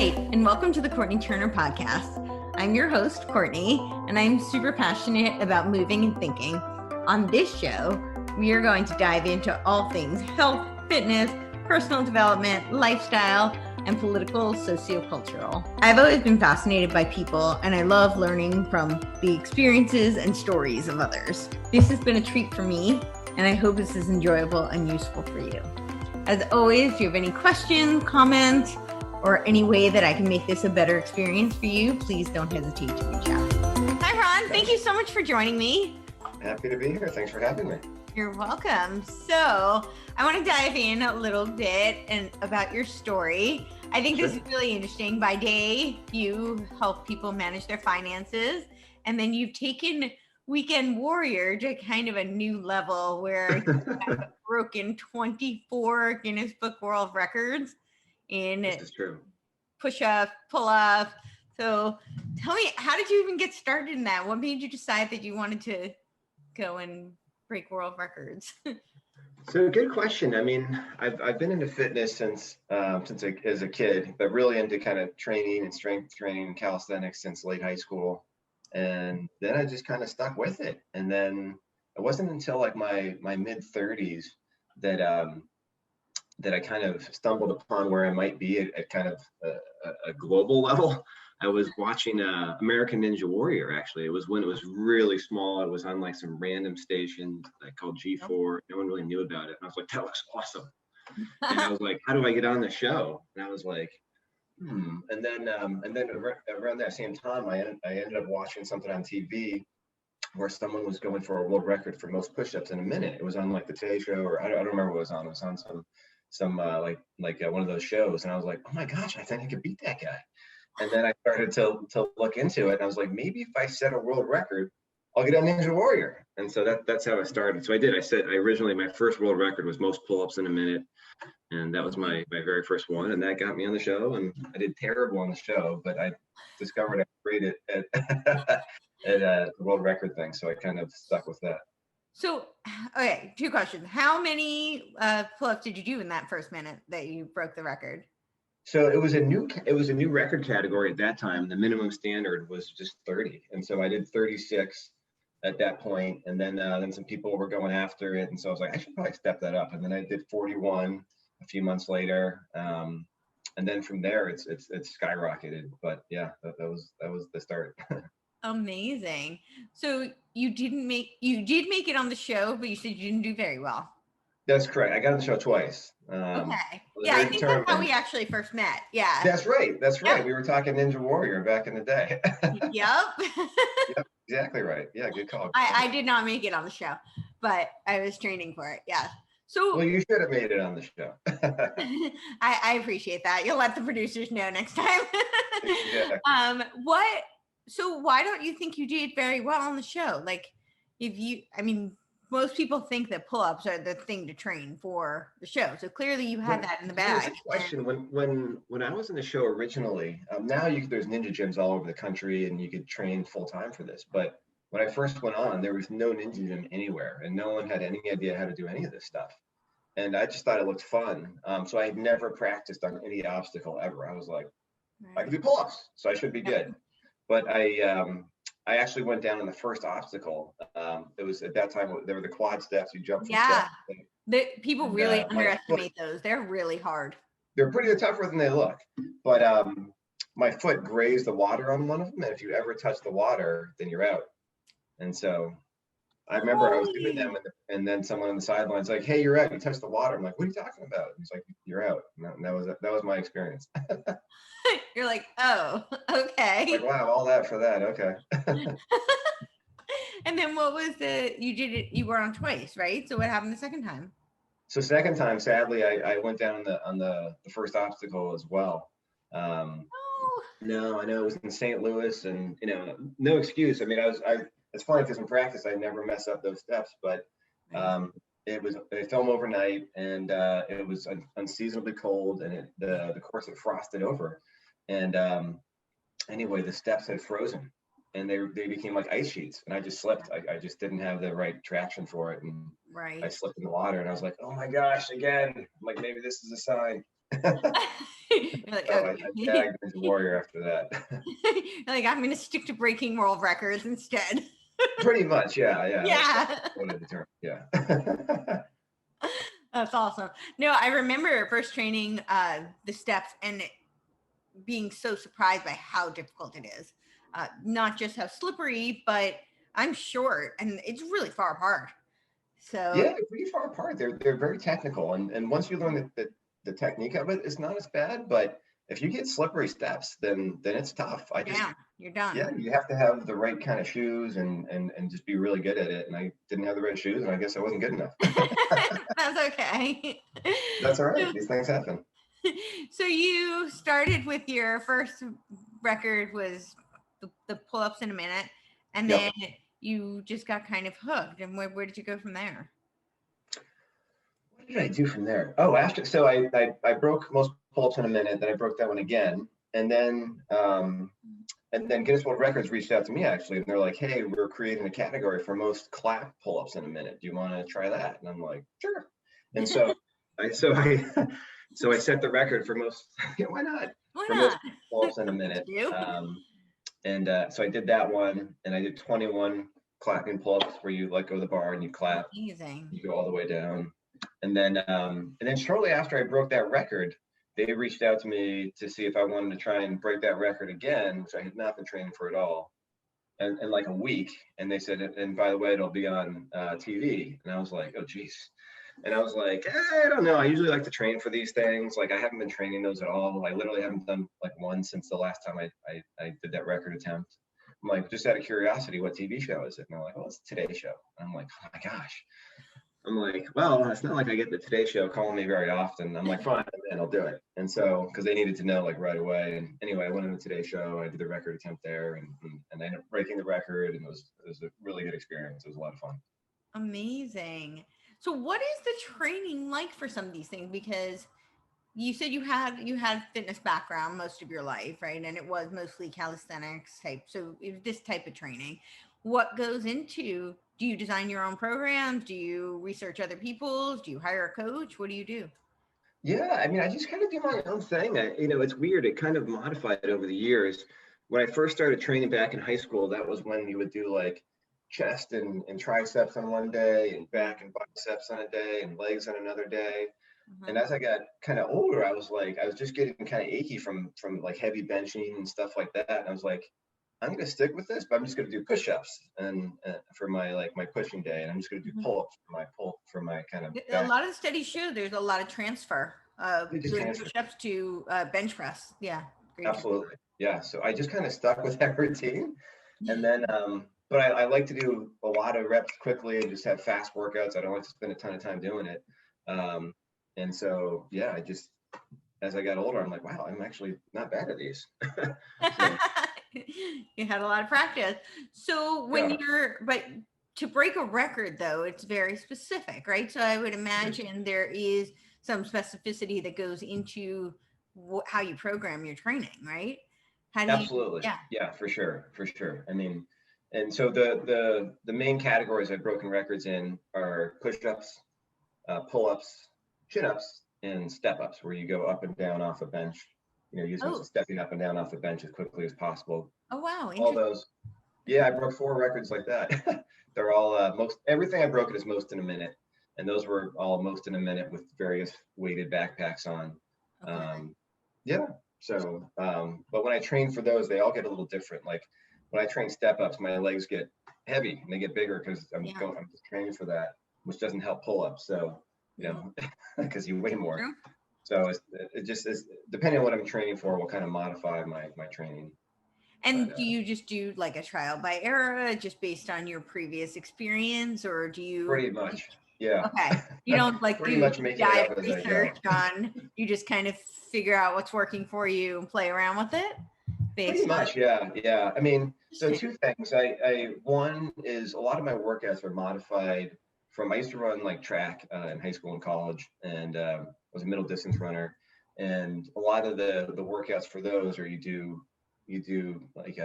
right, and welcome to the Courtenay Turner Podcast. I'm your host, Courtenay, and I'm super passionate about moving and thinking. On this show, we are going to dive into all things health, fitness, personal development, lifestyle, and political sociocultural. I've always been fascinated by people, and I love learning from the experiences and stories of others. This has been a treat for me, and I hope this is enjoyable and useful for you. As always, if you have any questions, comments, or any way that I can make this a better experience for you, please don't hesitate to reach out. Hi, Ron. Thank you so much for joining me. Happy to be here. Thanks for having me. You're welcome. So I want to dive in a little bit and about your story. I think this is really interesting. By day, you help people manage their finances, and then you've taken Weekend Warrior to kind of a new level where you have broken 24 Guinness Book World Records in push-up, pull-up. So tell me, how did you even get started in that? What made you decide that you wanted to go and break world records? So good question. I mean, I've been into fitness since as a kid, but really into kind of training and strength training and calisthenics since late high school. And then I just kind of stuck with it. And then it wasn't until like my mid 30s that I kind of stumbled upon where I might be at kind of a global level. I was watching American Ninja Warrior, actually. It was when it was really small. It was on like some random station called G4. No one really knew about it. And I was like, that looks awesome. And I was like, how do I get on the show? And I was like, And then around that same time, I ended up watching something on TV where someone was going for a world record for most push-ups in a minute. It was on like the Today Show, or I don't remember what it was on. It was on some one of those shows, and I was like, oh my gosh, I think I could beat that guy. And then I started to look into it, and I was like, maybe if I set a world record, I'll get on Ninja Warrior. And so that's how I started. So originally my first world record was most pull-ups in a minute, and that was my very first one, and that got me on the show. And I did terrible on the show, but I discovered I was great at the world record thing, so I kind of stuck with that. So, okay, two questions. How many pull-ups did you do in that first minute that you broke the record? So it was a new record category at that time. The minimum standard was just 30, and so I did 36 at that point. And then some people were going after it, and so I was like, I should probably step that up. And then I did 41 a few months later, and then from there it's skyrocketed. But yeah, that was the start. Amazing. So you did make it on the show, but you said you didn't do very well. That's correct. I got on the show twice. Okay. Yeah, I think that's how we actually first met. Yeah. That's right. Yep. We were talking Ninja Warrior back in the day. Yep. Yep. Exactly right. Yeah, good call. I did not make it on the show, but I was training for it. Yeah. So well, you should have made it on the show. I appreciate that. You'll let the producers know next time. Exactly. So why don't you think you did very well on the show? Like, most people think that pull-ups are the thing to train for the show. So clearly you had that in the bag. Here's a question. When I was in the show originally, now there's ninja gyms all over the country and you could train full-time for this. But when I first went on, there was no ninja gym anywhere and no one had any idea how to do any of this stuff. And I just thought it looked fun. So I had never practiced on any obstacle ever. I was like, I can do pull-ups, so I should be good. But I actually went down on the first obstacle. It was at that time, there were the quad steps. You jump from steps. People really underestimate those. They're really hard. They're pretty tougher than they look. But my foot grazed the water on one of them. And if you ever touch the water, then you're out. And so I remember I was doing them, and then someone on the sidelines like, hey, you're out. You touched the water. I'm like, what are you talking about? And he's like, you're out. And that was my experience. You're like, oh, okay. Like, wow, all that for that. Okay. And then what was you were on twice, right? So what happened the second time? So second time, sadly, I went down on the first obstacle as well. No, I know it was in St. Louis, and no excuse. I mean, it's funny because in practice I never mess up those steps, but they film overnight, and it was unseasonably cold, and the course had frosted over, and anyway, the steps had frozen, and they became like ice sheets, and I just slipped. I just didn't have the right traction for it, and I slipped in the water, and I was like, oh my gosh, again. I'm like, maybe this is a sign. You're like, So I okay. tagged as warrior after that. You're like, I'm going to stick to breaking world records instead. Pretty much, yeah. That's Yeah. what I determined. Yeah. That's awesome. No, I remember first training the steps and being so surprised by how difficult it is. Not just how slippery, but I'm short and it's really far apart. So Yeah, they're pretty far apart. They're very technical, and once you learn the technique of it, it's not as bad. But if you get slippery steps, then it's tough. you're done. Yeah, you have to have the right kind of shoes and just be really good at it. And I didn't have the right shoes, and I guess I wasn't good enough. That's okay. That's all right. These things happen. So you started with your first record was the pull-ups in a minute, and Yep. then you just got kind of hooked. And where did you go from there? What did I do from there? Oh, so I broke most pull-ups in a minute. Then I broke that one again, and then Guinness World Records reached out to me actually, and they're like, "Hey, we're creating a category for most clap pull-ups in a minute. Do you want to try that?" And I'm like, "Sure." And so I set the record for most. Yeah, why not? Why For not? most pull-ups in a minute. So I did that one, and I did 21 clapping pull-ups where you let go of the bar and you clap. Amazing. You go all the way down, and then shortly after I broke that record, they reached out to me to see if I wanted to try and break that record again, which I had not been training for at all, and in like a week. And they said, and by the way, it'll be on TV. And I was like, oh geez. And I was like, I don't know. I usually like to train for these things. Like I haven't been training those at all. I literally haven't done like one since the last time I did that record attempt. I'm like, just out of curiosity, what TV show is it? And they're like, oh, it's the Today Show. And I'm like, oh my gosh. I'm like, well, it's not like I get the Today Show calling me very often. I'm like, fine, then I'll do it. And so, because they needed to know like right away. And anyway, I went on the Today Show. I did the record attempt there, and I ended up breaking the record. And it was a really good experience. It was a lot of fun. Amazing. So, what is the training like for some of these things? Because you said you had fitness background most of your life, right? And it was mostly calisthenics type. So, it was this type of training. What goes into? Do you design your own programs? Do you research other people's? Do you hire a coach? What do you do? Yeah, I mean, I just kind of do my own thing. It's weird. It kind of modified over the years. When I first started training back in high school, that was when you would do like chest and triceps on one day, and back and biceps on a day, and legs on another day. And as I got kind of older, I was just getting kind of achy from like heavy benching and stuff like that. And I was like, I'm going to stick with this, but I'm just going to do push-ups and for my pushing day, and I'm just going to do pull-ups for my kind of. A lot of studies show there's a lot of transfer doing push-ups to bench press. Yeah, great. Absolutely. Yeah. So I just kind of stuck with that routine, and then but I like to do a lot of reps quickly and just have fast workouts. I don't like to spend a ton of time doing it, and so yeah, as I got older, I'm like, wow, I'm actually not bad at these. So, you had a lot of practice. So but to break a record though, it's very specific, right? So I would imagine there is some specificity that goes into how you program your training, right? Absolutely. Yeah, for sure. I mean, and so the main categories I've broken records in are push-ups, pull-ups, chin-ups, and step-ups, where you go up and down off a bench. Using stepping up and down off the bench as quickly as possible. Oh wow! All those. Yeah, I broke 4 records like that. They're all everything I broke is most in a minute, and those were all most in a minute with various weighted backpacks on. Okay. Yeah. So, but when I train for those, they all get a little different. Like when I train step-ups, my legs get heavy and they get bigger because I'm just training for that, which doesn't help pull-ups. So, because you weigh more. True. So it just is depending on what I'm training for, will kind of modify my training. And do you just do like a trial by error just based on your previous experience, or do you? Pretty much, yeah. Okay, you don't like do dive research on. You just kind of figure out what's working for you and play around with it. Pretty much, yeah. I mean, so 2 things. One is a lot of my workouts are modified from. I used to run like track in high school and college, and was a middle distance runner, and a lot of the workouts for those are you do like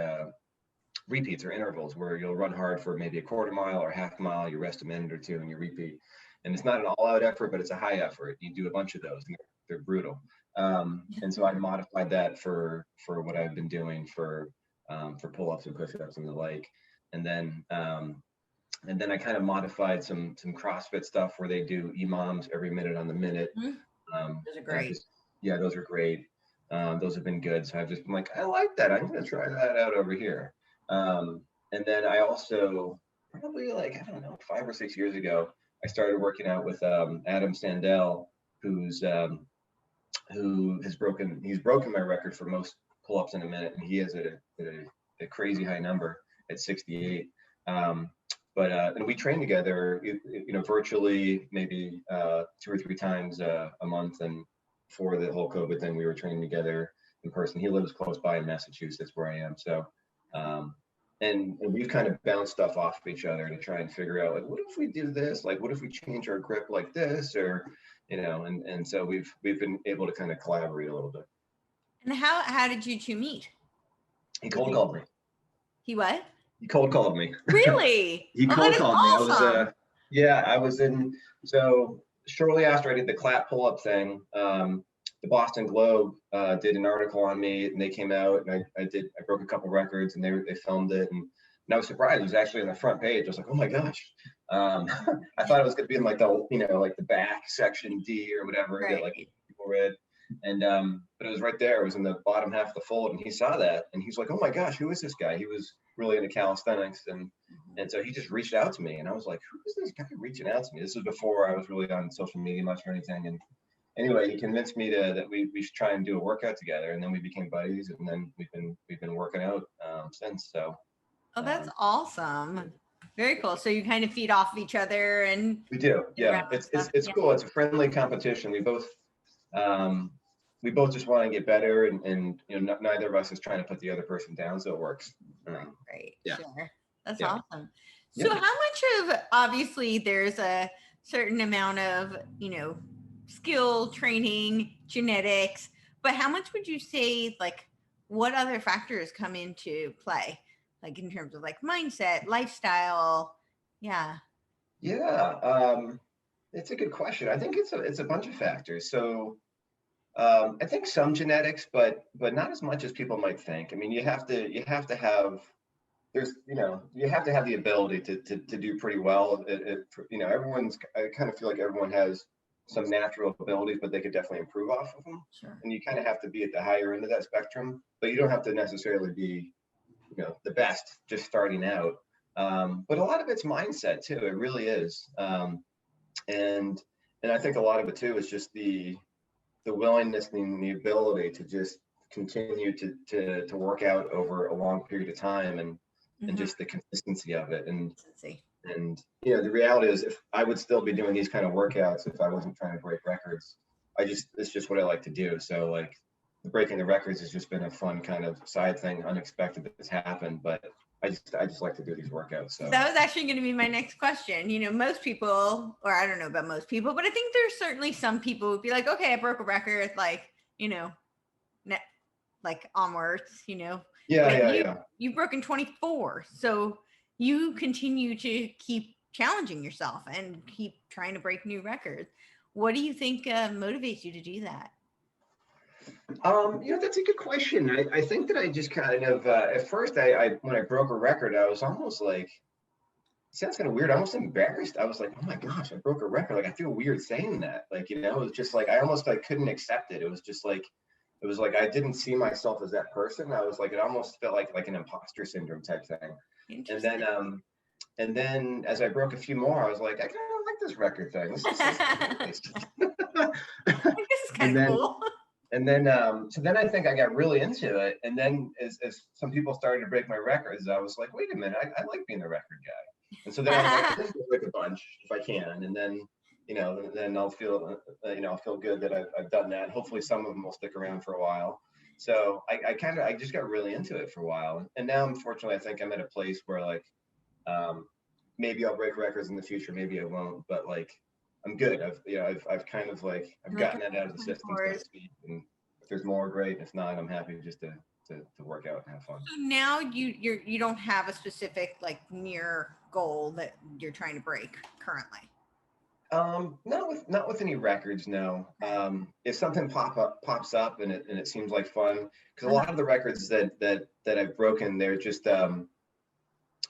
repeats or intervals where you'll run hard for maybe a quarter mile or half mile, you rest a minute or 2 and you repeat, and it's not an all-out effort, but it's a high effort. You do a bunch of those and they're brutal. And so I modified that for what I've been doing for pull-ups and push-ups and the like. And then I kind of modified some CrossFit stuff where they do EMOMs every minute on the minute. Those are great. Those are great. Those have been good. So I've just been like, I like that. I'm going to try that out over here. And then I also probably like, I don't know, 5 or 6 years ago, I started working out with Adam Sandell, who has broken my record for most pull-ups in a minute, and he has a crazy high number at 68. And we train together, virtually, maybe 2 or 3 times a month. And before the whole COVID thing, we were training together in person. He lives close by in Massachusetts, where I am. So, and we've kind of bounced stuff off of each other to try and figure out, like, what if we do this? Like, what if we change our grip like this? Or, and so we've been able to kind of collaborate a little bit. And how did you two meet? He cold called me. He what? He cold called me. Really? He cold called me. Awesome. I was in. So shortly after I did the clap pull-up thing, the Boston Globe did an article on me, and they came out, and I broke a couple records, and they filmed it, and I was surprised. It was actually on the front page. I was like, oh my gosh. I thought it was going to be in like the back section D or whatever that like people read. And but it was right there. It was in the bottom half of the fold, and he saw that, and he's like, "Oh my gosh, who is this guy?" He was really into calisthenics, and so he just reached out to me, and I was like, "Who is this guy reaching out to me?" This was before I was really on social media much or anything. And anyway, he convinced me that we should try and do a workout together, and then we became buddies, and then we've been working out since. So. Oh, that's awesome. Very cool. So you kind of feed off of each other, and we do. Yeah, it's cool. It's a friendly competition. We both just want to get better, and neither of us is trying to put the other person down, so it works. Right. Yeah. Sure. That's awesome. So how much of, obviously there's a certain amount of, skill, training, genetics, but how much would you say, like, what other factors come into play? Like in terms of like mindset, lifestyle. Yeah. It's a good question. I think it's a bunch of factors. So I think some genetics, but not as much as people might think. I mean, you have to have the ability to do pretty well. I kind of feel like everyone has some natural abilities, but they could definitely improve off of them. Sure. And you kind of have to be at the higher end of that spectrum, but you don't have to necessarily be the best just starting out. But a lot of it's mindset too. It really is. And I think a lot of it too is just the willingness and the ability to just continue to work out over a long period of time, and just the consistency of it. And the reality is, if I would still be doing these kind of workouts if I wasn't trying to break records. It's just what I like to do. So like, breaking the records has just been a fun kind of side thing, unexpected that's happened, but I just like to do these workouts. So that was actually going to be my next question. Most people, or I don't know about most people, but I think there's certainly some people who'd be like, okay, I broke a record, like, like onwards, You've broken 24. So you continue to keep challenging yourself and keep trying to break new records. What do you think motivates you to do that? That's a good question. I think that I just kind of, at first, I when I broke a record, I was almost like, it sounds kind of weird, almost embarrassed. I was like, oh my gosh, I broke a record. Like, I feel weird saying that. Like, it was just like, I almost like couldn't accept it. It was just like, I didn't see myself as that person. I was like, it almost felt like an imposter syndrome type thing. And then as I broke a few more, I was like, I kind of like this record thing. This is nice. This is kind of cool. And then, so then I think I got really into it. And then as some people started to break my records, I was like, wait a minute, I like being the record guy. And so then I was like, let's break a bunch if I can. And then, then I'll feel, I'll feel good that I've done that. Hopefully some of them will stick around for a while. So I just got really into it for a while. And now, unfortunately, I think I'm at a place where like, maybe I'll break records in the future, maybe I won't, but like, I'm good. I've kind of like, I've gotten that out of the system, so to speak. And if there's more, great. If not, I'm happy just to work out and have fun. So now you don't have a specific like near goal that you're trying to break currently. Not with any records, no. If something pops up and it seems like fun, because a Uh-huh. lot of the records that I've broken, they're just a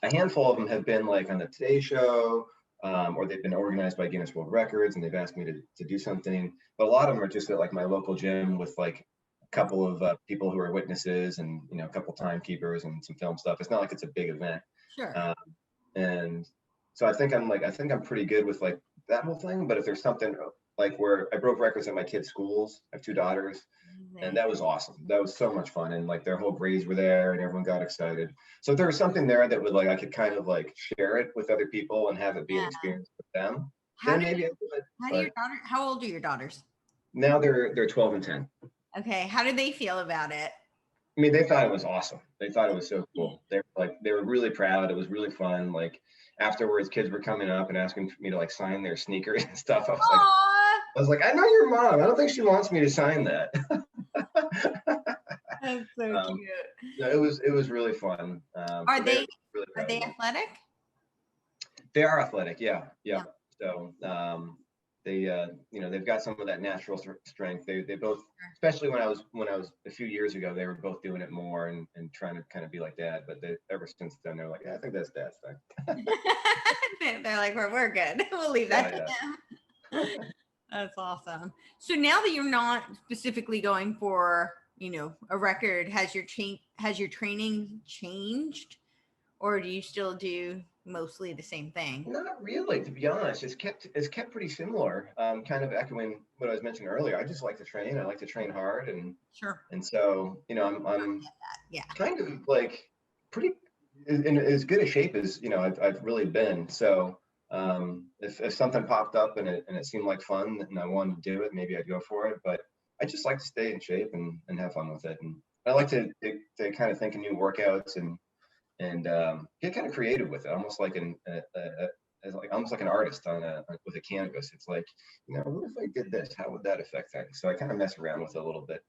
handful of them have been like on the Today Show, or they've been organized by Guinness World Records, and they've asked me to do something. But a lot of them are just at like my local gym with like a couple of people who are witnesses, and a couple timekeepers and some film stuff. It's not like it's a big event. Sure. Um, and so I think I'm pretty good with like that whole thing. But if there's something like where I broke records at my kids' schools, I have two daughters, and Amazing. that was awesome. That was so much fun, and like their whole grades were there, and everyone got excited. So if there was something there that would like I could kind of like share it with other people and have it be an Yeah. experience with them, How then do maybe I do it. how do your But daughter? How old are your daughters? now they're 12 and 10. Okay. How do they feel about it? I mean, they thought it was awesome. They thought it was so cool. They were really proud. It was really fun. Like afterwards, kids were coming up and asking me to like sign their sneakers and stuff. Aw, I was like, I know your mom. I don't think she wants me to sign that. that's so um, cute. no, it was really fun. Are So they're they really are proud of they me. athletic? They are athletic, yeah, Yeah. yeah. So they they've got some of that natural strength. They both, especially when I was a few years ago, they were both doing it more and trying to kind of be like dad. But ever since then, they're like, yeah, I think that's dad's thing. They're like, we're good. We'll leave that Yeah, to him. That's awesome. So now that you're not specifically going for, a record, has your training changed, or do you still do mostly the same thing? not really, to be honest. It's kept pretty similar. Kind of echoing what I was mentioning earlier. I just like to train. I like to train hard, Sure. and so I'm Yeah. kind of like pretty in as good a shape as I've really been. So if something popped up and it seemed like fun and I wanted to do it, maybe I'd go for it. But I just like to stay in shape and have fun with it. And I like to kind of think of new workouts and get kind of creative with it, almost like as like almost like an artist with a canvas. It's like, what if I did this? How would that affect things? So I kind of mess around with it a little bit.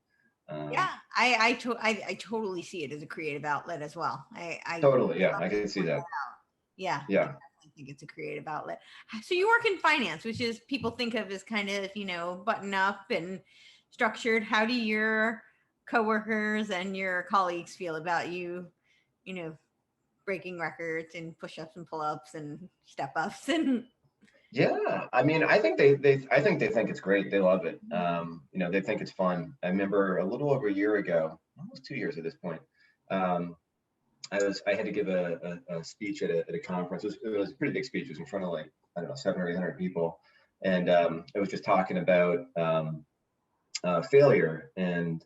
Yeah, Um, I totally see it as a creative outlet as well. I Totally, yeah, love I that can you see point that that. out. Yeah, I Yeah, definitely think it's a creative outlet. So you work in finance, which is people think of as kind of, button up and structured. How do your coworkers and your colleagues feel about you, you know, breaking records and push-ups and pull-ups and step-ups and yeah. I mean, I think they think it's great. They love it. They think it's fun. I remember a little over a year ago, almost 2 years at this point. Um, I had to give a speech at a conference. It was a pretty big speech. It was in front of like, I don't know, 700 or 800 people, and it was just talking about failure and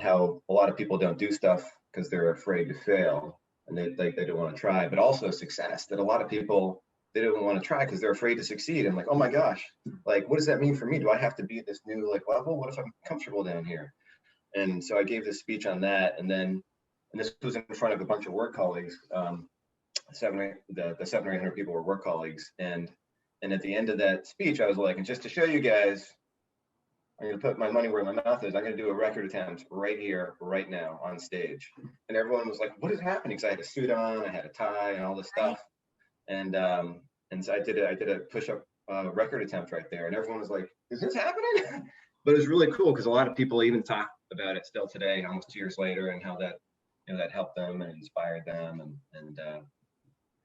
how a lot of people don't do stuff because they're afraid to fail and they don't want to try, but also success, that a lot of people, they don't want to try because they're afraid to succeed. And like, oh my gosh, like what does that mean for me? Do I have to be at this new like level? What if I'm comfortable down here? And so I gave this speech on that, and this was in front of a bunch of work colleagues. The 700 or 800 people were work colleagues, and at the end of that speech, I was like, and just to show you guys, I'm going to put my money where my mouth is. I'm going to do a record attempt right here, right now, on stage. And everyone was like, "What is happening?" Because I had a suit on, I had a tie, and all this right? stuff. And so I did a push-up record attempt right there, and everyone was like, "Is this happening?" But it was really cool because a lot of people even talk about it still today, almost 2 years later, and how that that helped them and inspired them, and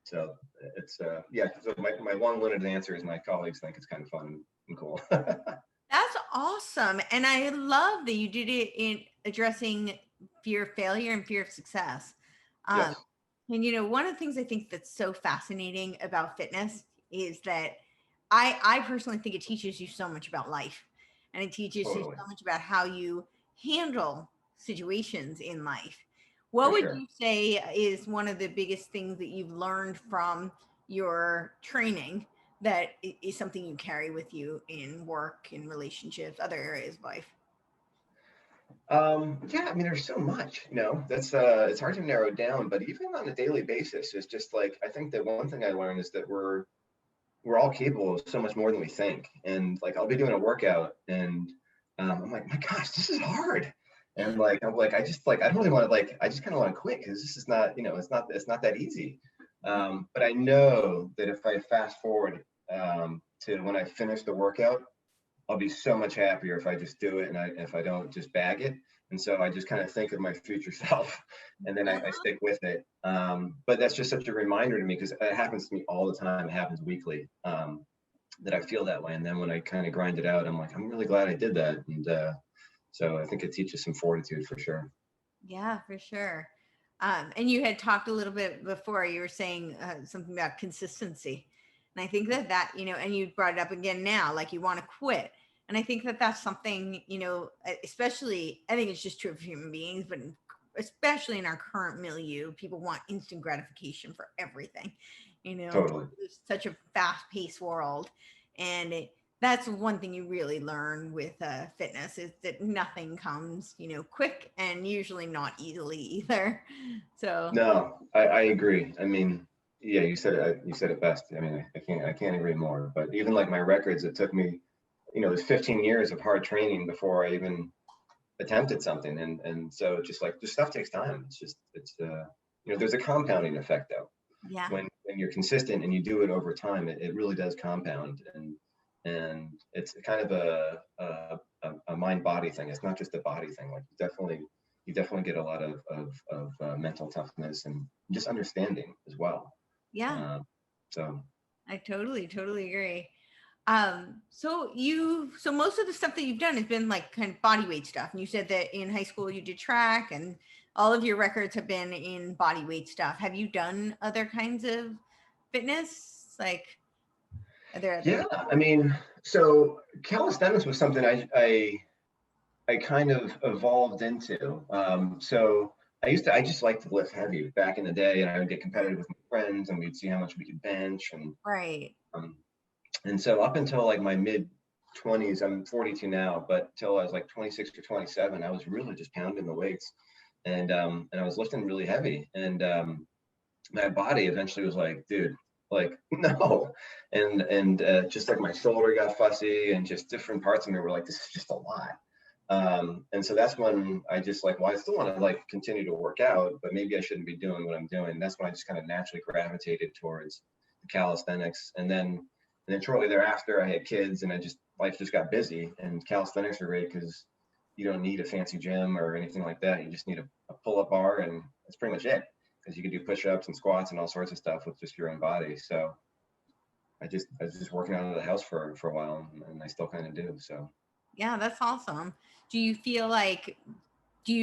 so it's yeah. So my long-winded answer is my colleagues think it's kind of fun and cool. That's awesome. And I love that you did it in addressing fear of failure and fear of success. Um, Yes, and one of the things I think that's so fascinating about fitness is that I personally think it teaches you so much about life, and it teaches you totally, so much about how you handle situations in life. What for would sure. you say is one of the biggest things that you've learned from your training that is something you carry with you in work, in relationships, other areas of life? Yeah, I mean, there's so much, that's it's hard to narrow down, but even on a daily basis, it's just like I think that one thing I learned is that we're all capable of so much more than we think. And like I'll be doing a workout and I'm like, my gosh, this is hard. And like I'm like, I don't really want to like I just kind of want to quit because this is not, it's not that easy. But I know that if I fast forward to when I finish the workout, I'll be so much happier if I just do it and if I don't just bag it. And so I just kind of think of my future self, and then I stick with it. But that's just such a reminder to me, because it happens to me all the time. It happens weekly, that I feel that way. And then when I kind of grind it out, I'm like, I'm really glad I did that. And so I think it teaches some fortitude for sure. Yeah, for sure. And you had talked a little bit before, you were saying something about consistency. And I think that, and you brought it up again now, like you want to quit. And I think that that's something, especially, I think it's just true of human beings, but especially in our current milieu, people want instant gratification for everything. Totally. It's such a fast paced world. And that's one thing you really learn with fitness, is that nothing comes, quick, and usually not easily either. So No, I agree. I mean, yeah, you said it best. I mean, I can't agree more. But even like my records, it took me, it was 15 years of hard training before I even attempted something. And so just like, this stuff takes time. There's a compounding effect though. yeah, When you're consistent and you do it over time, it really does compound. And it's kind of a mind body thing. It's not just a body thing. Like you definitely get a lot of mental toughness and just understanding as well. yeah, So I totally agree. So most of the stuff that you've done has been like kind of body weight stuff. And you said that in high school you did track, and all of your records have been in body weight stuff. Have you done other kinds of fitness? Like, are there other? yeah, I mean, so calisthenics was something I kind of evolved into. So I just liked to lift heavy back in the day, and I would get competitive with my friends, and we'd see how much we could bench. Right. And so up until like my mid 20s, I'm 42 now, but till I was like 26 or 27, I was really just pounding the weights, and I was lifting really heavy, and my body eventually was like, dude, like no, and just like my shoulder got fussy, and just different parts of me were like, this is just a lot. And so that's when I just like, well, I still want to like continue to work out, but maybe I shouldn't be doing what I'm doing. And that's when I just kind of naturally gravitated towards the calisthenics. And then shortly thereafter, I had kids, and life just got busy. And calisthenics are great because you don't need a fancy gym or anything like that. You just need a pull-up bar, and that's pretty much it. Because you can do push-ups and squats and all sorts of stuff with just your own body. So I was just working out of the house for a while, and I still kind of do. So Yeah, that's awesome. Do you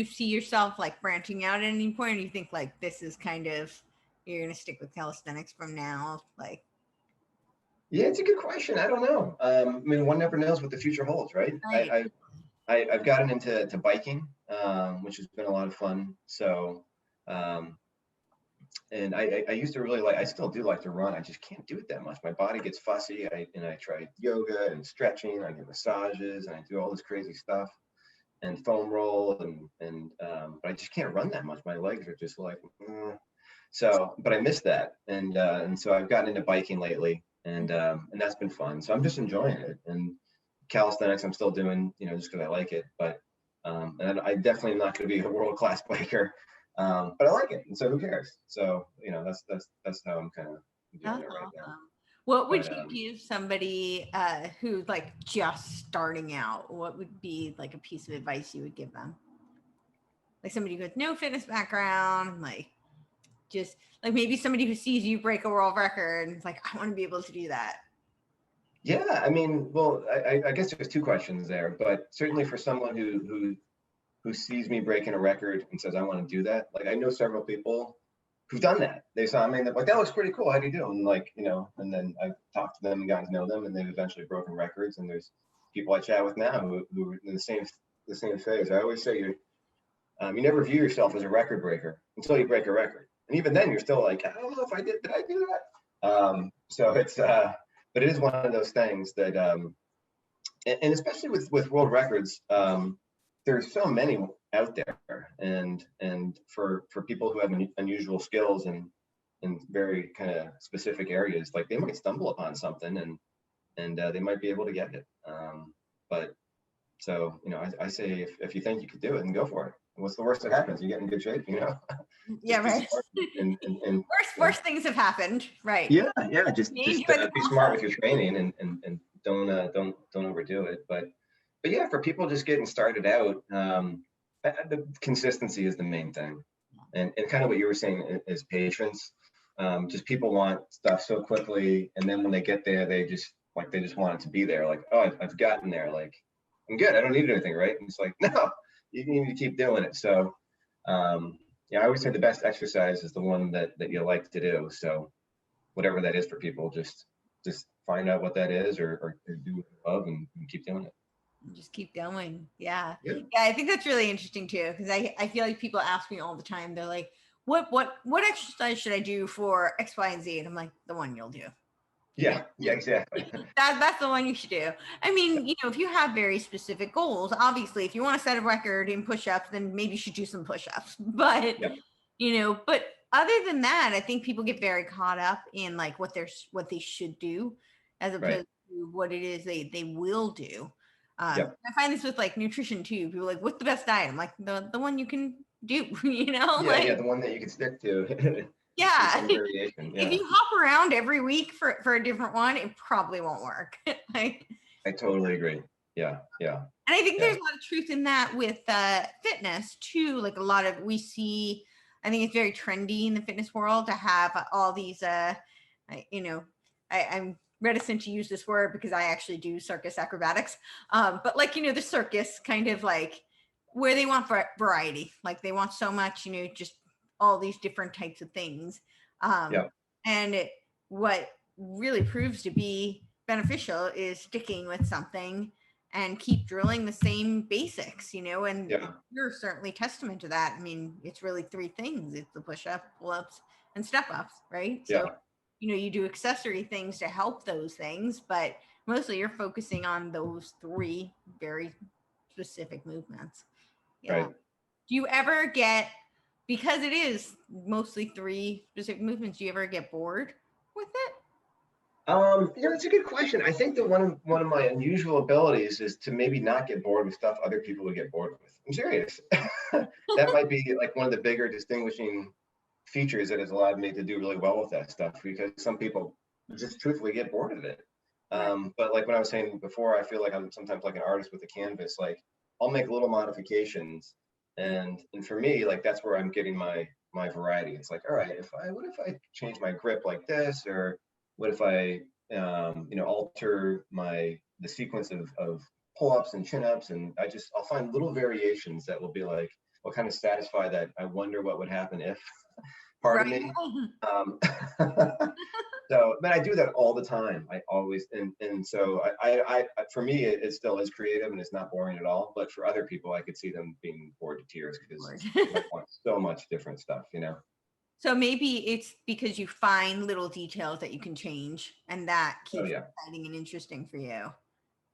see yourself like branching out at any point, or do you think like this is kind of, you're going to stick with calisthenics from now? Like, yeah, it's a good question. I don't know. I mean, one never knows what the future holds, right? right. I've gotten into biking, which has been a lot of fun. So, and I used to really like, I still do like to run. I just can't do it that much. My body gets fussy. I try yoga and stretching. I get massages, and I do all this crazy stuff, and foam roll, but I just can't run that much. My legs are just like, so. But I miss that, and so I've gotten into biking lately. And that's been fun. So I'm just enjoying it. And calisthenics, I'm still doing, just because I like it. But and I definitely am not going to be a world-class biker, but I like it, and so who cares? So that's how I'm kind of doing it right now. What would you give somebody who's like just starting out? What would be like a piece of advice you would give them? Like somebody with no fitness background, like just like maybe somebody who sees you break a world record and it's like, I want to be able to do that. Yeah, I mean, well, I guess there's two questions there, but certainly for someone who sees me breaking a record and says, I want to do that. Like, I know several people who've done that. They saw me and they're like, that looks pretty cool. How do you do? And like, and then I've talked to them and gotten to know them, and they've eventually broken records. And there's people I chat with now who are in the same phase. I always say you never view yourself as a record breaker until you break a record. And even then you're still like, I don't know if did I do that? So it's, but it is one of those things that, and especially with world records, there's so many out there, and for people who have unusual skills and in very kind of specific areas, like they might stumble upon something and they might be able to get it. But so I say if you think you could do it, then go for it. what's the worst that happens? You get in good shape, Yeah, right. And worst things have happened, right? Yeah. Just be smart with your training and don't overdo it. But yeah, for people just getting started out, the consistency is the main thing, and kind of what you were saying is patience. Just people want stuff so quickly, and then when they get there, they just want it to be there. Like, oh, I've gotten there. Like, I'm good. I don't need anything, right? And it's like, no, you need to keep doing it. So, yeah, I always say the best exercise is the one that you like to do. So, whatever that is for people, just find out what that is, or do what you love and keep doing it. Just keep going. Yeah. I think that's really interesting too, because I feel like people ask me all the time. They're like, what exercise should I do for X, Y, and Z? And I'm like, the one you'll do. Yeah, exactly. That's the one you should do. I mean, if you have very specific goals, obviously, if you want to set a record in push-ups, then maybe you should do some push-ups. But but other than that, I think people get very caught up in like what they should do, as opposed to what it is they will do. I find this with like nutrition too. People are like, what's the best diet? I'm like, the one you can do, the one that you can stick to. Yeah. If you hop around every week for a different one, it probably won't work. I totally agree. Yeah. And I think there's a lot of truth in that with fitness too. Like a lot of I think it's very trendy in the fitness world to have all these, I'm reticent to use this word because I actually do circus acrobatics. But like, the circus kind of like where they want variety. Like they want so much, just all these different types of things. And what really proves to be beneficial is sticking with something and keep drilling the same basics, and you're certainly testament to that. I mean, it's really three things. It's the push-up, pull-ups, and step-ups, right? So, you do accessory things to help those things, but mostly you're focusing on those three very specific movements. Right. Do you ever get, because it is mostly three specific movements, do you ever get bored with it? That's a good question. I think that one of my unusual abilities is to maybe not get bored with stuff other people would get bored with. I'm serious. That might be like one of the bigger distinguishing features that has allowed me to do really well with that stuff, because some people just truthfully get bored of it. But like when I was saying before, I feel like I'm sometimes like an artist with a canvas. Like I'll make little modifications, and for me, like that's where I'm getting my variety. It's like, all right, what if I change my grip like this, or what if I alter the sequence of pull-ups and chin-ups, and I'll find little variations that will be like, will kind of satisfy that I wonder what would happen if part of me. So, but I do that all the time. I always, and so I for me, it still is creative and it's not boring at all. But for other people, I could see them being bored to tears because they want so much different stuff, So maybe it's because you find little details that you can change, and that keeps it exciting and interesting for you.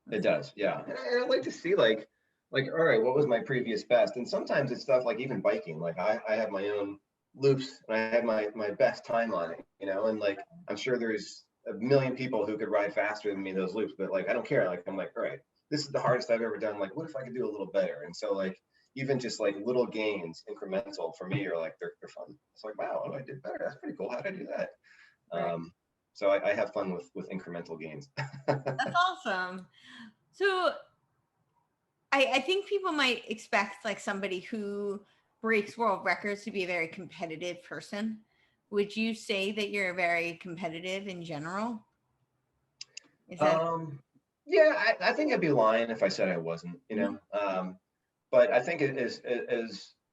It does, yeah. And I like to see like, all right, what was my previous best? And sometimes it's stuff like even biking. Like I have my own loops and I have my best time on it, and like I'm sure there's a million people who could ride faster than me those loops, but like I don't care. Like I'm like, all right, this is the hardest I've ever done. Like, what if I could do a little better? And so like even just like little gains, incremental for me, are like they're fun. It's like, wow, I did better. That's pretty cool. How did I do that? Right. So I have fun with incremental gains. That's awesome. So I think people might expect like somebody who breaks world records to be a very competitive person. Would you say that you're very competitive in general? Yeah, I think I'd be lying if I said I wasn't, but I think it is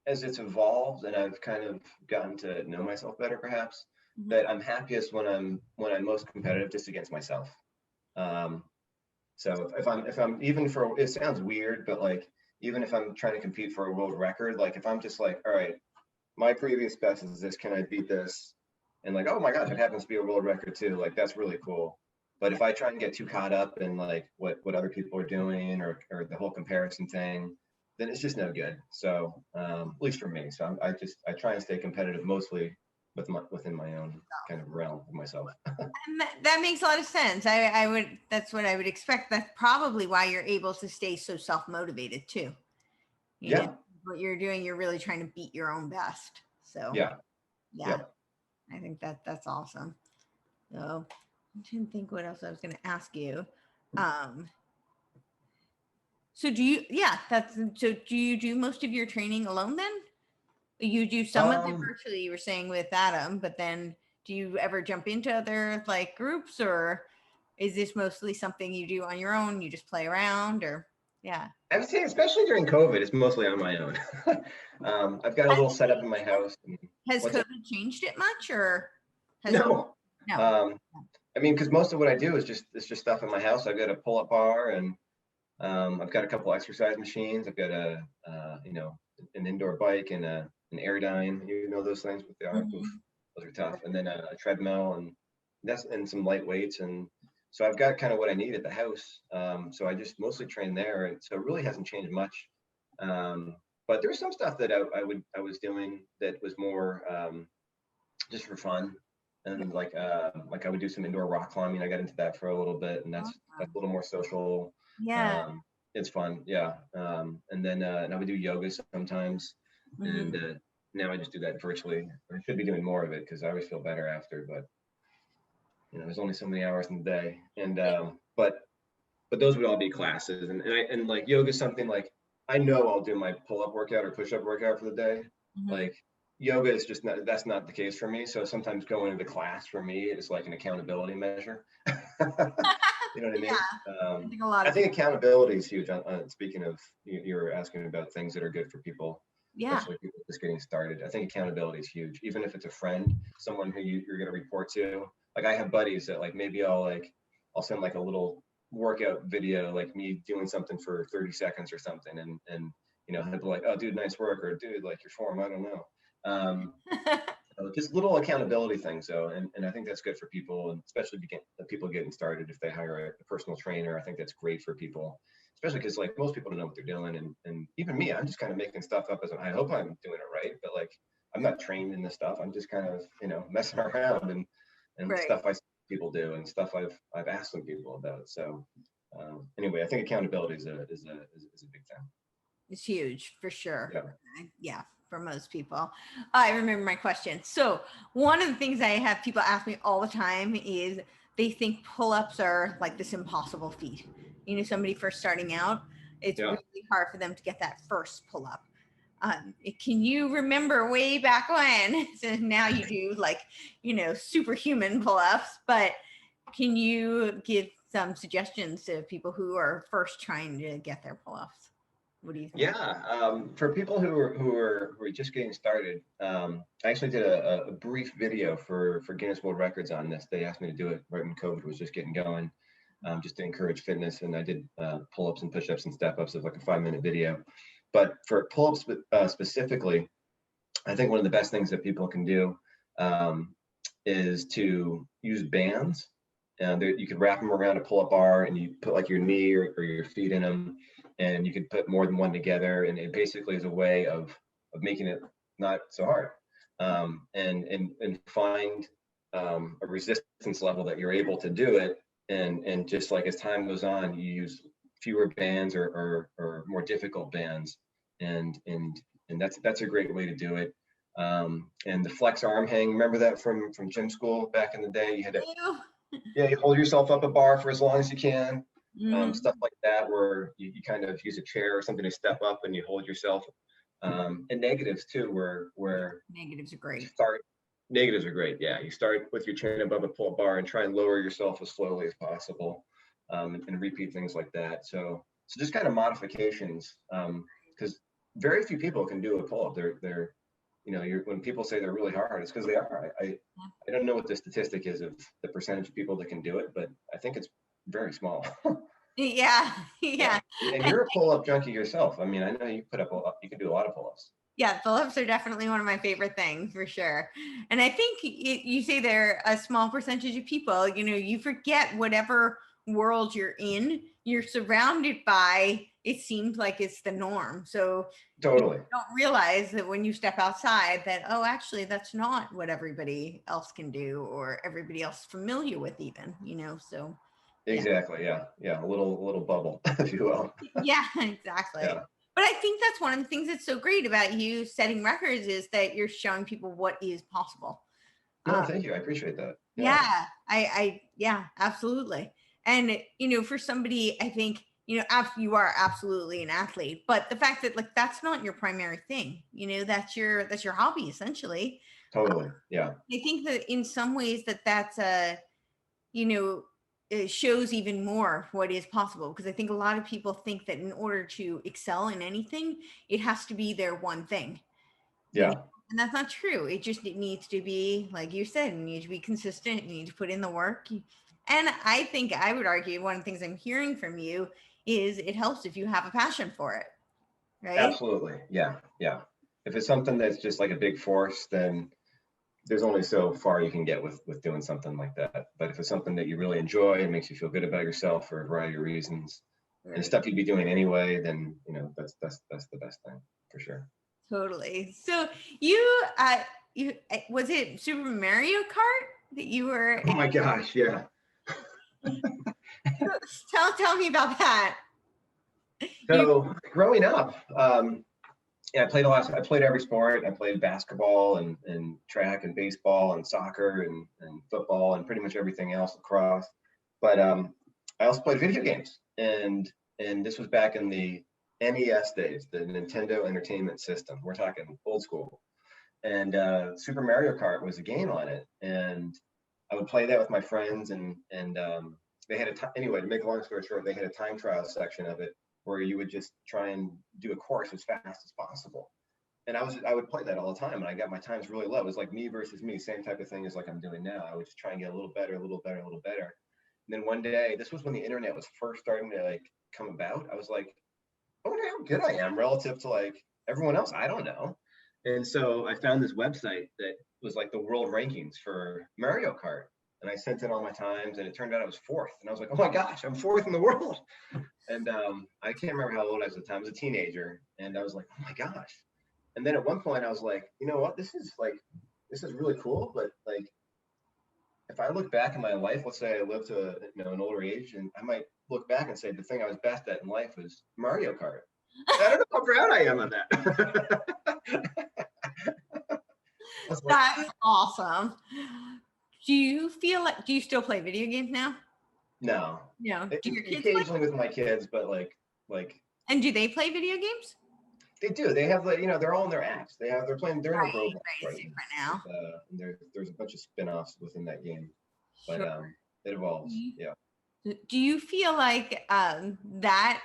as it's evolved and I've kind of gotten to know myself better, perhaps, that I'm happiest when I'm most competitive just against myself. So if I'm even for, it sounds weird, but like even if I'm trying to compete for a world record, like if I'm just like, all right, my previous best is this, can I beat this? And like, oh my gosh, it happens to be a world record too. Like that's really cool. But if I try and get too caught up in like what other people are doing or the whole comparison thing, then it's just no good. So at least for me. So I try and stay competitive mostly within my own kind of realm of myself. And that makes a lot of sense. That's what I would expect. That's probably why you're able to stay so self-motivated too. Yeah. what you're doing, you're really trying to beat your own best. So Yeah. yeah, I think that's awesome. So I'm trying to think what else I was going to ask you. Um, so do you do most of your training alone then? You do some of it virtually, you were saying with Adam, but then do you ever jump into other like groups, or is this mostly something you do on your own? You just play around, or yeah. I would say, especially during COVID, it's mostly on my own. I've got a little setup in my house. Has What's it? COVID changed it much, or has No. no? I mean, because most of what I do is just stuff in my house. I've got a pull-up bar, and I've got a couple exercise machines. I've got an indoor bike and an Airdyne. You know those things, but they are oof, those are tough. And then a treadmill and some light weights. And so I've got kind of what I need at the house. So I just mostly train there, and so it really hasn't changed much. But there's some stuff that I was doing that was more just for fun. And like I would do some indoor rock climbing. I got into that for a little bit, and that's a little more social. Yeah. It's fun, yeah. And then I would do yoga sometimes, and now I just do that virtually. I should be doing more of it because I always feel better after. But there's only so many hours in the day, and but those would all be classes, and like yoga is something like I know I'll do my pull-up workout or push-up workout for the day. Like yoga is just that's not the case for me. So sometimes going to class for me is like an accountability measure. You know what I mean? Yeah. I think accountability is huge. Speaking of, you were asking about things that are good for people, especially people just getting started. I think accountability is huge. Even if it's a friend, someone who you're going to report to. Like I have buddies that like maybe I'll send like a little workout video, like me doing something for 30 seconds or something, and he'll be like, "Oh, dude, nice work," or "Dude, like your form, I don't know." Just little accountability things, though, and I think that's good for people, and especially people getting started. If they hire a personal trainer, I think that's great for people, especially because like most people don't know what they're doing, and even me, I'm just kind of making stuff up I hope I'm doing it right, but like I'm not trained in this stuff. I'm just kind of messing around and stuff I see people do and stuff I've asked some people about. So anyway, I think accountability is a big thing. It's huge for sure. Yeah. For most people. I remember my question. So one of the things I have people ask me all the time is they think pull-ups are like this impossible feat. Somebody first starting out, it's really hard for them to get that first pull-up. Can you remember way back when? So now you do like, superhuman pull-ups, but can you give some suggestions to people who are first trying to get their pull-ups? What do you think? Yeah, for people who are just getting started, I actually did a brief video for Guinness World Records on this. They asked me to do it right when COVID was just getting going, just to encourage fitness. And I did pull-ups and push-ups and step-ups of like a 5-minute video. But for pull-ups specifically, I think one of the best things that people can do is to use bands. You could wrap them around a pull-up bar, and you put like your knee or your feet in them. And you could put more than one together, and it basically is a way of making it not so hard, and find a resistance level that you're able to do it, and just like as time goes on, you use fewer bands or more difficult bands, and that's a great way to do it. And the flex arm hang, remember that from gym school back in the day? You had to you hold yourself up a bar for as long as you can. Stuff like that, where you kind of use a chair or something to step up and you hold yourself. And negatives too, where negatives are great. Negatives are great. Yeah, you start with your chin above a pull-up bar and try and lower yourself as slowly as possible, and repeat things like that. So just kind of modifications, because very few people can do a pull-up. They're when people say they're really hard, it's because they are. I don't know what the statistic is of the percentage of people that can do it, but I think it's very small. Yeah. And you're a pull-up junkie yourself. I mean, I know you can do a lot of pull-ups. Yeah, pull-ups are definitely one of my favorite things for sure. And I think you say they're a small percentage of people, you forget whatever world you're in, you're surrounded by, it seems like it's the norm. So totally, you don't realize that when you step outside that, oh, actually that's not what everybody else can do or everybody else is familiar with even, so. Exactly. Yeah. A little bubble, if you will. Yeah, exactly. But I think that's one of the things that's so great about you setting records is that you're showing people what is possible. No, thank you. I appreciate that. Yeah, yeah, absolutely. And, for somebody, I think, you are absolutely an athlete, but the fact that like, that's not your primary thing, that's your hobby essentially. Totally. Yeah. I think that in some ways that's you know, it shows even more what is possible, because I think a lot of people think that in order to excel in anything, it has to be their one thing. Yeah. And that's not true. It needs to be, like you said, you need to be consistent, you need to put in the work. And I think I would argue one of the things I'm hearing from you is it helps if you have a passion for it, right? Absolutely. Yeah. Yeah. If it's something that's just like a big force, then there's only so far you can get with doing something like that. But if it's something that you really enjoy and makes you feel good about yourself for a variety of reasons, and Right. stuff you'd be doing anyway, then that's the best thing for sure. Totally. So you was it Super Mario Kart that you were? Oh my gosh, yeah. Tell me about that. So growing up, yeah, I played every sport. I played basketball and track and baseball and soccer and football and pretty much everything else, lacrosse. But I also played video games, and this was back in the NES days, the Nintendo Entertainment System. We're talking old school. And Super Mario Kart was a game on it, and I would play that with my friends, and they had anyway. To make a long story short, they had a time trial section of it where you would just try and do a course as fast as possible. And I would play that all the time, and I got my times really low. It was like me versus me, same type of thing as like I'm doing now. I would just try and get a little better, a little better, a little better. And then one day, this was when the internet was first starting to like come about. I was like, I wonder how good I am relative to like everyone else. I don't know. And so I found this website that was like the world rankings for Mario Kart. And I sent in all my times, and it turned out I was fourth. And I was like, oh my gosh, I'm fourth in the world. And I can't remember how old I was at the time. I was a teenager. And I was like, oh my gosh. And then at one point I was like, you know what, this is really cool. But like, if I look back in my life, let's say I lived to an older age, and I might look back and say the thing I was best at in life was Mario Kart. I don't know how proud I am of that. That's awesome. Do you still play video games now? No. No. Do your kids occasionally with my kids, but like. And do they play video games? They do. They have they're all in their apps. They're playing. They're in Roblox right now. And there's a bunch of spin-offs within that game, but it evolves. Yeah. Do you feel like that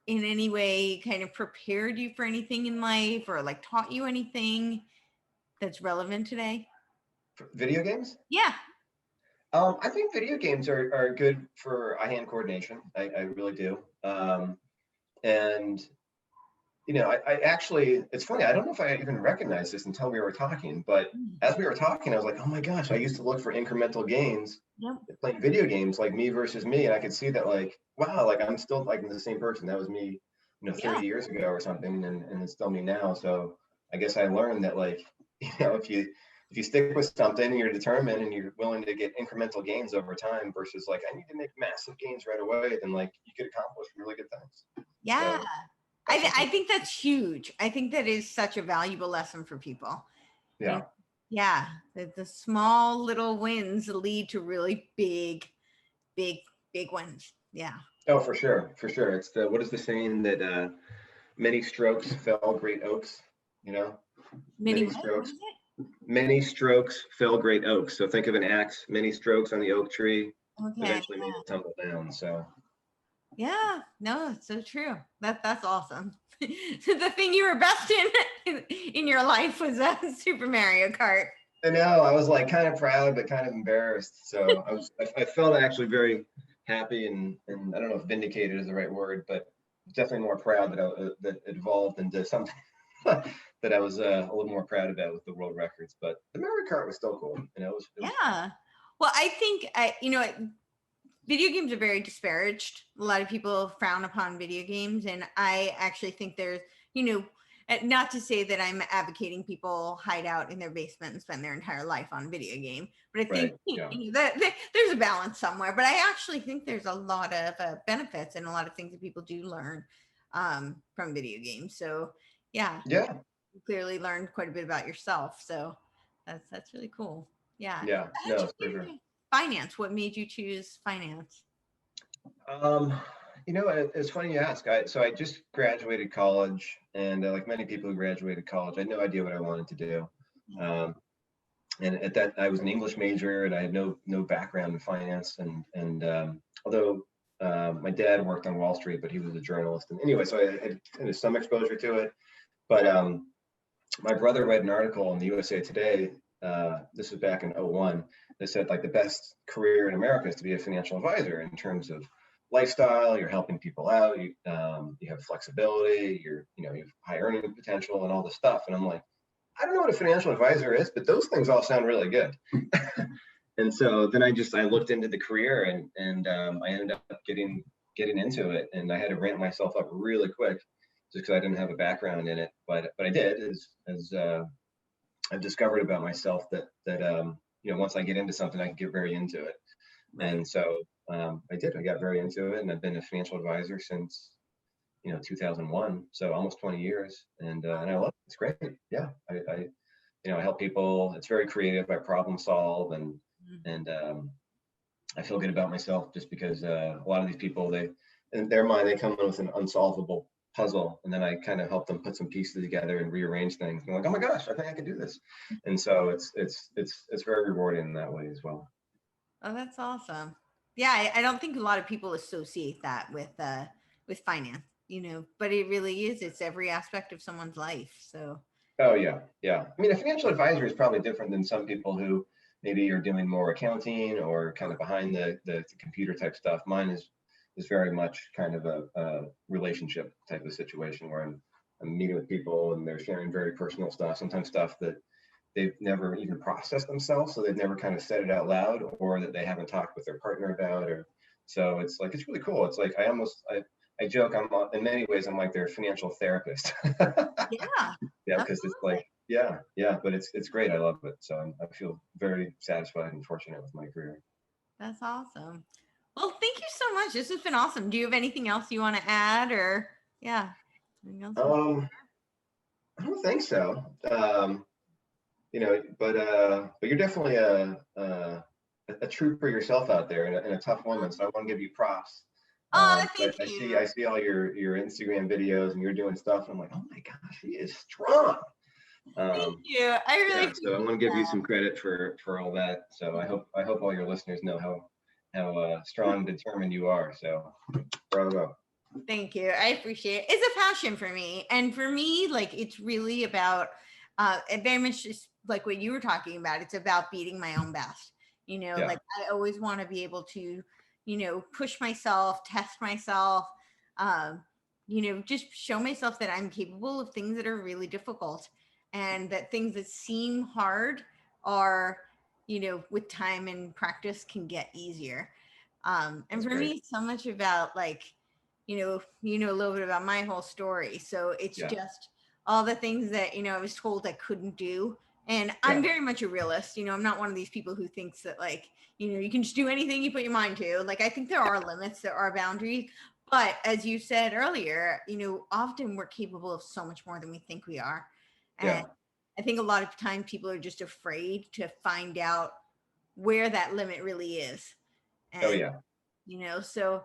in any way kind of prepared you for anything in life, or like taught you anything that's relevant today? For video games? Yeah. I think video games are good for eye-hand coordination. I really do. And I actually, it's funny, I don't know if I even recognized this until we were talking, but as we were talking, I was like, oh my gosh, I used to look for incremental gains, playing video games, like me versus me. And I could see that, like, wow, like I'm still like the same person. That was me, 30 years ago or something. And it's still me now. So I guess I learned that, like, if you stick with something and you're determined and you're willing to get incremental gains over time versus like, I need to make massive gains right away, then like you could accomplish really good things. Yeah. So, I think that's huge. I think that is such a valuable lesson for people. Yeah. Yeah. The small little wins lead to really big wins. Yeah. Oh, for sure. For sure. It's what is the saying that many strokes fell great oaks, Many strokes. Many strokes fell great oaks. So think of an axe, many strokes on the oak tree, eventually made it tumble down. So yeah, no, it's so true. That's awesome. The thing you were best in your life was Super Mario Kart. I know. I was like kind of proud, but kind of embarrassed. So I felt actually very happy and I don't know if vindicated is the right word, but definitely more proud that it evolved into something that I was a little more proud about with the world records. But the Mario Kart was still cool. It was yeah. Well, I think video games are very disparaged. A lot of people frown upon video games, and I actually think there's, not to say that I'm advocating people hide out in their basement and spend their entire life on video game, but I think that there's a balance somewhere. But I actually think there's a lot of benefits and a lot of things that people do learn from video games. So yeah, Yeah. you clearly learned quite a bit about yourself. So that's really cool. Yeah. Yeah. How did No, you for get sure. into finance? What made you choose finance? Um, it's funny you ask. So I just graduated college, and like many people who graduated college, I had no idea what I wanted to do. Um, and at that, I was an English major, and I had no background in finance. And although my dad worked on Wall Street, but he was a journalist. And anyway, so I had kind of some exposure to it. But my brother read an article in the USA Today. This was back in '01. That said, like, the best career in America is to be a financial advisor in terms of lifestyle. You're helping people out. You have flexibility. You have high earning potential and all this stuff. And I'm like, I don't know what a financial advisor is, but those things all sound really good. And so then I looked into the career, and I ended up getting into it, and I had to ramp myself up really quick just because I didn't have a background in it. But I did, as I've discovered about myself that once I get into something, I can get very into it. Right. And so I did. I got very into it, and I've been a financial advisor since 2001, so almost 20 years, and I love it. It's great. Yeah, I help people. It's very creative. I problem solve, and I feel good about myself just because a lot of these people, in their mind, they come in with an unsolvable puzzle, and then I kind of help them put some pieces together and rearrange things. And I'm like, oh my gosh, I think I could do this. And so it's very rewarding in that way as well. Oh, that's awesome. Yeah, I don't think a lot of people associate that with finance, but it really is. It's every aspect of someone's life. So Oh yeah, yeah. I mean, a financial advisor is probably different than some people who maybe are doing more accounting or kind of behind the computer type stuff. Mine is very much kind of a relationship type of situation where I'm meeting with people and they're sharing very personal stuff, sometimes stuff that they've never even processed themselves, so they've never kind of said it out loud, or that they haven't talked with their partner about. Or so it's like, it's really cool. It's like I joke, in many ways I'm like their financial therapist. yeah, Yeah, because it's like, yeah, but it's great. I love it. So I feel very satisfied and fortunate with my career. that's awesome. Well, thank you so much. This has been awesome. Do you have anything else you want to add, or yeah, anything else? I don't think so. But you're definitely a trooper yourself out there, and a tough woman. So I want to give you props. Oh, thank I you. see all your Instagram videos, and you're doing stuff, and I'm like, oh my gosh, she is strong. Thank you. I really So I want to give you some credit for all that. So I hope all your listeners know how strong and determined you are. So bravo. Thank you. I appreciate it. It's a passion for me. And for me, like, it's really about, it very much just like what you were talking about. It's about beating my own best. Yeah. Like, I always want to be able to, push myself, test myself, just show myself that I'm capable of things that are really difficult, and that things that seem hard are, with time and practice can get easier. And That's for great. me, it's so much about, like, a little bit about my whole story. So it's just all the things that, I was told I couldn't do. And I'm very much a realist. I'm not one of these people who thinks that, like, you can just do anything you put your mind to. Like, I think there are limits, there are boundaries. But as you said earlier, often we're capable of so much more than we think we are. And I think a lot of times people are just afraid to find out where that limit really is. And, so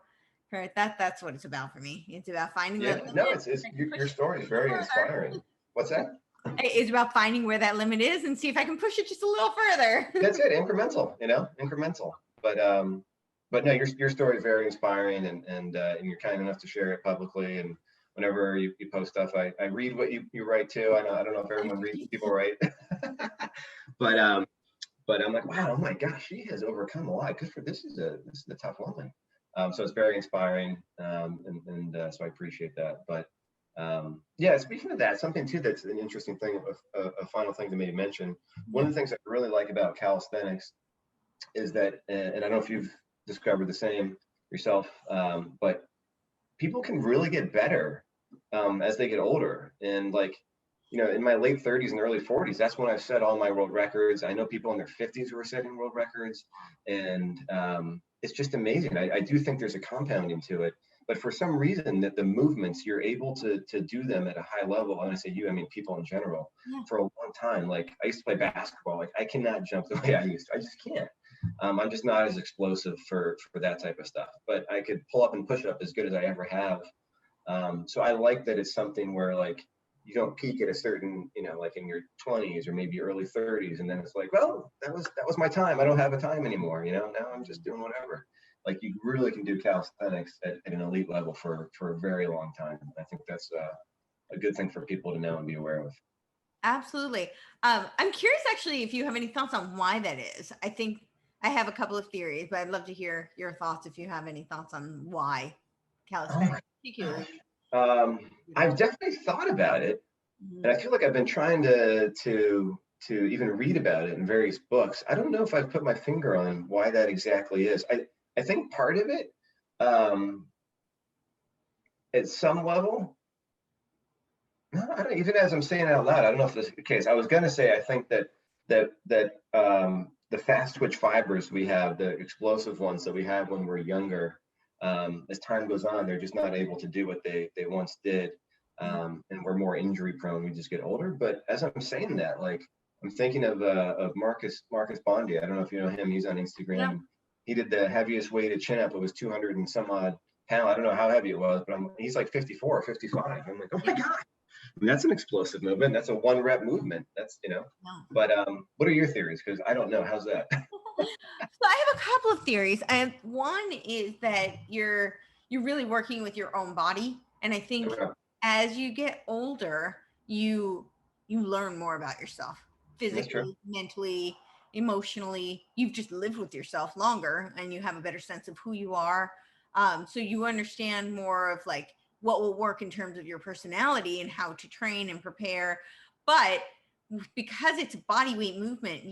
that's what it's about for me. It's about finding that limit. No, it's your story is very inspiring. What's that? It's about finding where that limit is and see if I can push it just a little further. That's it, incremental, incremental. But no, your story is very inspiring, and you're kind enough to share it publicly. And whenever you post stuff, I read what you write too. I don't know if everyone reads what people write, but I'm like, wow, oh my gosh, she has overcome a lot. Good for this is a tough woman. So it's very inspiring, and so I appreciate that. But speaking of that, something too that's an interesting thing, a final thing to maybe mention. One of the things I really like about calisthenics is that, and I don't know if you've discovered the same yourself, but people can really get better as they get older. And like, in my late 30s and early 40s, that's when I've set all my world records. I know people in their 50s who are setting world records, and it's just amazing. I do think there's a compounding to it. but for some reason that the movements, you're able to do them at a high level. And I say you, I mean people in general, for a long time. Like I used to play basketball. Like I cannot jump the way I used to. I just can't. I'm just not as explosive for that type of stuff. But I could pull up and push up as good as I ever have. So I like that it's something where like you don't peak at a certain, like in your 20s or maybe early 30s, and then it's like, well, that was my time. I don't have a time anymore. Now I'm just doing whatever. Like you really can do calisthenics at an elite level for a very long time. I think that's a good thing for people to know and be aware of. Absolutely. I'm curious actually if you have any thoughts on why that is. I think I have a couple of theories, but I'd love to hear your thoughts if you have any thoughts on why calisthenics particularly. I've definitely thought about it, and I feel like I've been trying to even read about it in various books. I don't know if I've put my finger on why that exactly is. I think part of it, at some level, no, I don't, even as I'm saying it out loud, I don't know if this is the case. I was going to say, I think that the fast twitch fibers we have, the explosive ones that we have when we're younger, as time goes on, they're just not able to do what they once did. And we're more injury prone. We just get older. But as I'm saying that, like I'm thinking of Marcus Bondi. I don't know if you know him. He's on Instagram. Yeah. He did the heaviest weighted chin up. It was 200 and some odd pounds. I don't know how heavy it was, but he's like 54 or 55. I'm like, oh my God. I mean, that's an explosive movement. That's a 1 rep movement. That's, but what are your theories? Because I don't know. How's that? So I have a couple of theories. One is that you're really working with your own body. And I think as you get older, you learn more about yourself physically, mentally, emotionally. You've just lived with yourself longer and you have a better sense of who you are. So you understand more of like what will work in terms of your personality and how to train and prepare. But because it's body weight movement,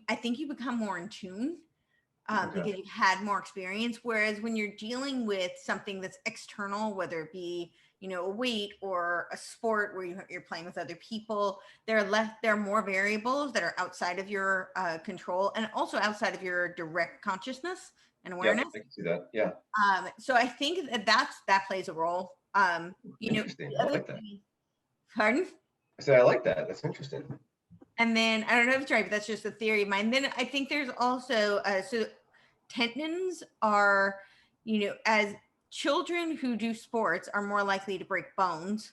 I think you become more in tune because you've had more experience. Whereas when you're dealing with something that's external, whether it be, a weight or a sport where you're playing with other people, there are more variables that are outside of your control and also outside of your direct consciousness and awareness. Yeah, I can see that. Yeah. So I think that plays a role. Interesting. I like that. Pardon? I said I like that. That's interesting. And then I don't know if it's right, but that's just a theory of mine. Then I think there's also so tendons are, as children who do sports are more likely to break bones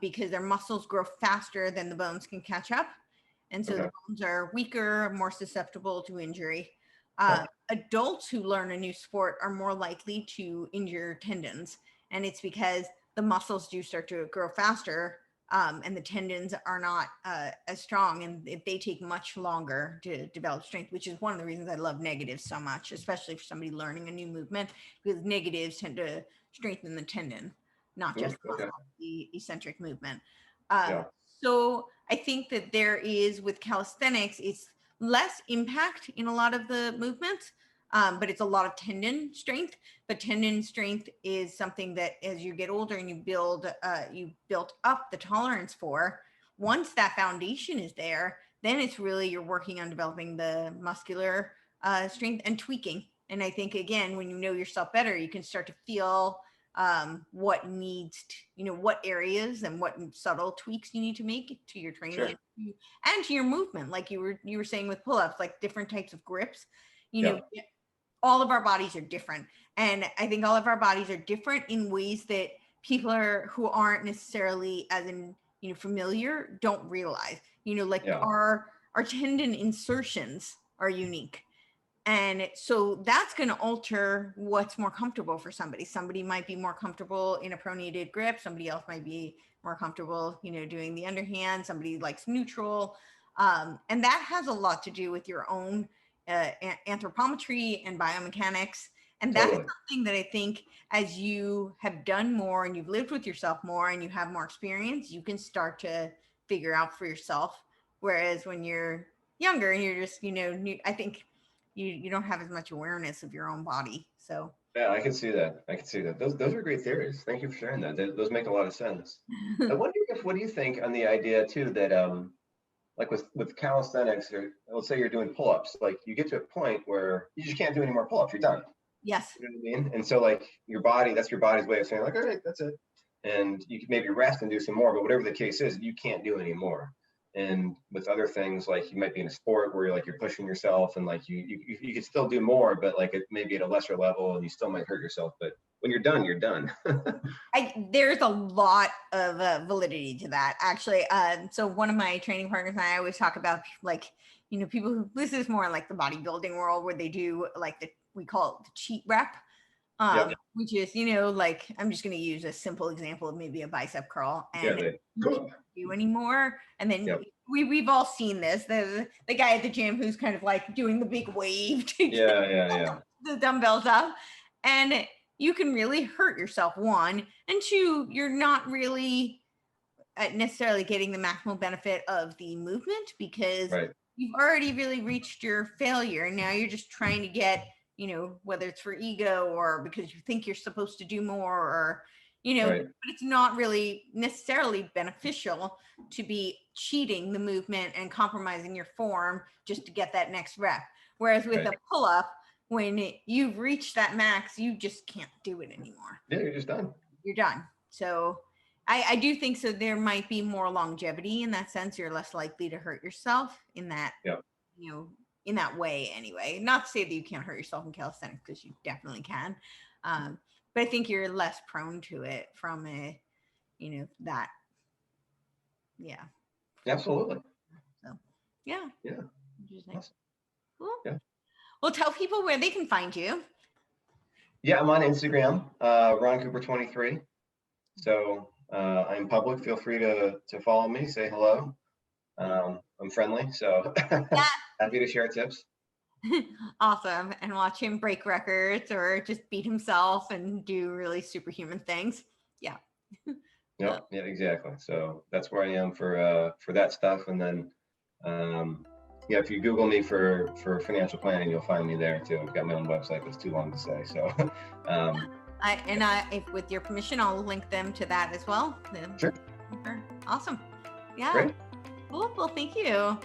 because their muscles grow faster than the bones can catch up. And so the bones are weaker, more susceptible to injury. Adults who learn a new sport are more likely to injure tendons. And it's because the muscles do start to grow faster and the tendons are not as strong, and they take much longer to develop strength, which is one of the reasons I love negatives so much, especially for somebody learning a new movement, because negatives tend to strengthen the tendon, not just the eccentric movement. So I think that there is, with calisthenics, it's less impact in a lot of the movements, but it's a lot of tendon strength. But tendon strength is something that as you get older and you built up the tolerance for, once that foundation is there, then it's really, you're working on developing the muscular strength and tweaking. And I think, again, when you know yourself better, you can start to feel what needs to, what areas and what subtle tweaks you need to make to your training and to your movement. Like you were saying with pull-ups, like different types of grips, all of our bodies are different. And I think all of our bodies are different in ways that people who aren't necessarily as familiar don't realize, our tendon insertions are unique. And so that's going to alter what's more comfortable for somebody. Somebody might be more comfortable in a pronated grip. Somebody else might be more comfortable, doing the underhand. Somebody likes neutral. And that has a lot to do with your own anthropometry and biomechanics. And that's something that I think as you have done more and you've lived with yourself more and you have more experience, you can start to figure out for yourself. Whereas when you're younger and you're just, I think you don't have as much awareness of your own body. So yeah, I can see that. Those are great theories. Thank you for sharing that. Those make a lot of sense. I wonder what do you think on the idea too that like with calisthenics, or let's say you're doing pull-ups, like you get to a point where you just can't do any more pull-ups, you're done. Yes. You know what I mean? And so like your body, that's your body's way of saying like, all right, that's it. And you can maybe rest and do some more, but whatever the case is, you can't do anymore. And with other things, like you might be in a sport where you're pushing yourself and like you could still do more, but like it maybe at a lesser level and you still might hurt yourself. But when you're done, you're done. There's a lot of validity to that, actually. So one of my training partners and I always talk about like, people who, this is more like the bodybuilding world where they do like we call it the cheat rep. Which is, like, I'm just going to use a simple example of maybe a bicep curl and you can't do anymore. And then we've all seen this, the guy at the gym who's kind of like doing the big wave to get the dumbbells up, and you can really hurt yourself, one, and two, you're not really necessarily getting the maximal benefit of the movement because you've already really reached your failure. And now you're just trying to get, whether it's for ego or because you think you're supposed to do more or, but it's not really necessarily beneficial to be cheating the movement and compromising your form just to get that next rep. Whereas with a pull-up, when you've reached that max, you just can't do it anymore. Yeah, you're just done. You're done. So I do think so. There might be more longevity in that sense. You're less likely to hurt yourself in that, in that way anyway. Not to say that you can't hurt yourself in calisthenics, because you definitely can. But I think you're less prone to it from that. Yeah. Absolutely. So, yeah. Interesting. Awesome. Cool. Yeah. Well, tell people where they can find you. Yeah, I'm on Instagram, Ron Cooper 23. So I'm public. Feel free to follow me, say hello. I'm friendly, so happy to share tips. Awesome. And watch him break records or just beat himself and do really superhuman things. Yeah. Yeah, exactly. So that's where I am for that stuff. And then if you Google me for financial planning, you'll find me there too. I've got my own website, but it's too long to say. So if with your permission, I'll link them to that as well. Sure. Awesome. Yeah. Great. Cool. Well, thank you.